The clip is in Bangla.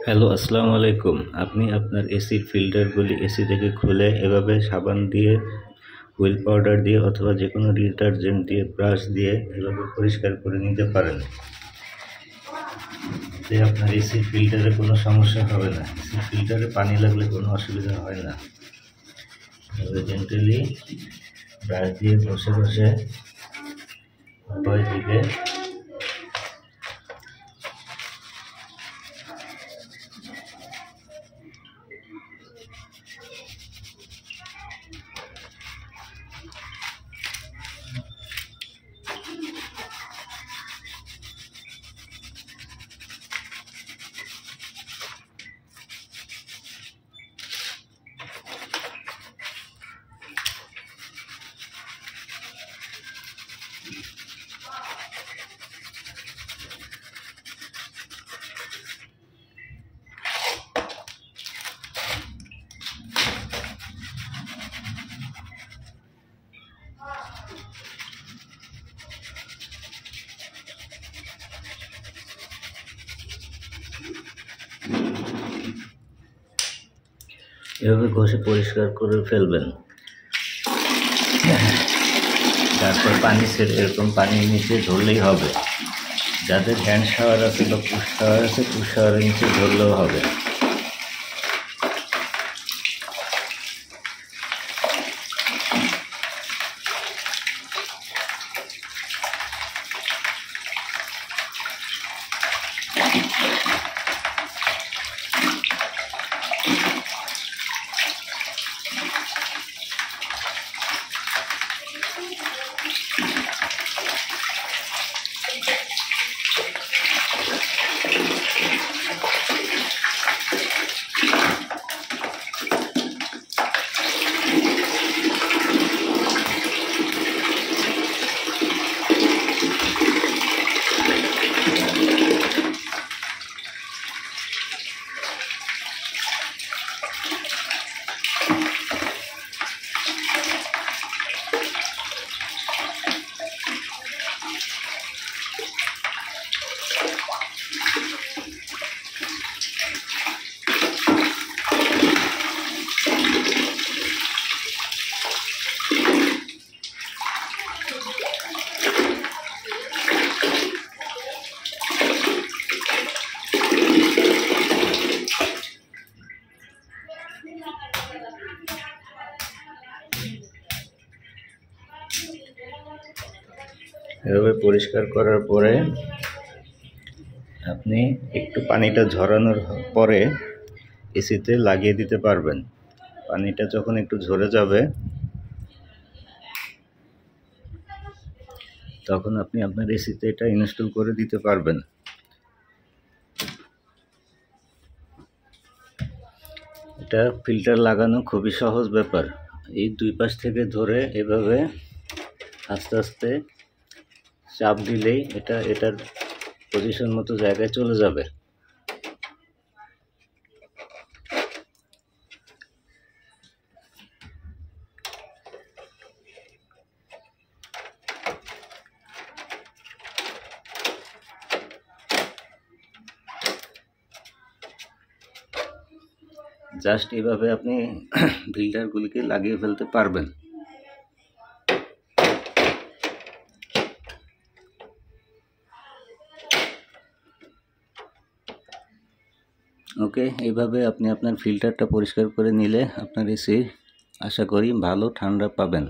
হ্যালো, আসসালামু আলাইকুম। আপনি আপনার এসির ফিল্টারগুলি এসি থেকে খুলে এভাবে সাবান দিয়ে, হুইল পাউডার দিয়ে অথবা যে কোনো ডিটারজেন্ট দিয়ে, ব্রাশ দিয়ে এভাবে পরিষ্কার করে নিতে পারেন। এতে আপনার এসির ফিল্টারে কোনো সমস্যা হবে না। এসির ফিল্টারে পানি লাগলে কোনো অসুবিধা হয় না। এভাবে জেন্টালি ব্রাশ দিয়ে ঘষে ঘষে উভয় দিকে এভাবে ঘষে পরিষ্কার করে ফেলবেন। তারপর পানি ছেড়ে এরকম পানির নিচে ধরলেই হবে। যাদের হ্যান্ড শাওয়ার আছে বা পুশ শাওয়ার আছে, পুশ শাওয়ারের নিচে ধরলেও হবে। এভাবে পরিষ্কার করার পরে আপনি একটু পানিটা ঝরানোর পরে এসিতে লাগিয়ে দিতে পারবেন। পানিটা যখন একটু ঝরে যাবে তখন আপনি আপনার এসিতে এটা ইনস্টল করে দিতে পারবেন। এটা ফিল্টার লাগানো খুবই সহজ ব্যাপার। এই দুই পাশ থেকে ধরে এভাবে আস্তে আস্তে চাপ দিলেই এটার পজিশন মতো জায়গায় চলে যাবে। জাস্ট এভাবে আপনি ফিল্টারগুলিকে লাগিয়ে ফেলতে পারবেন। ওকে, এইভাবে আপনি আপনার ফিল্টারটা পরিষ্কার করে নিলে আপনার এসি আশা করি ভালো ঠান্ডা পাবেন।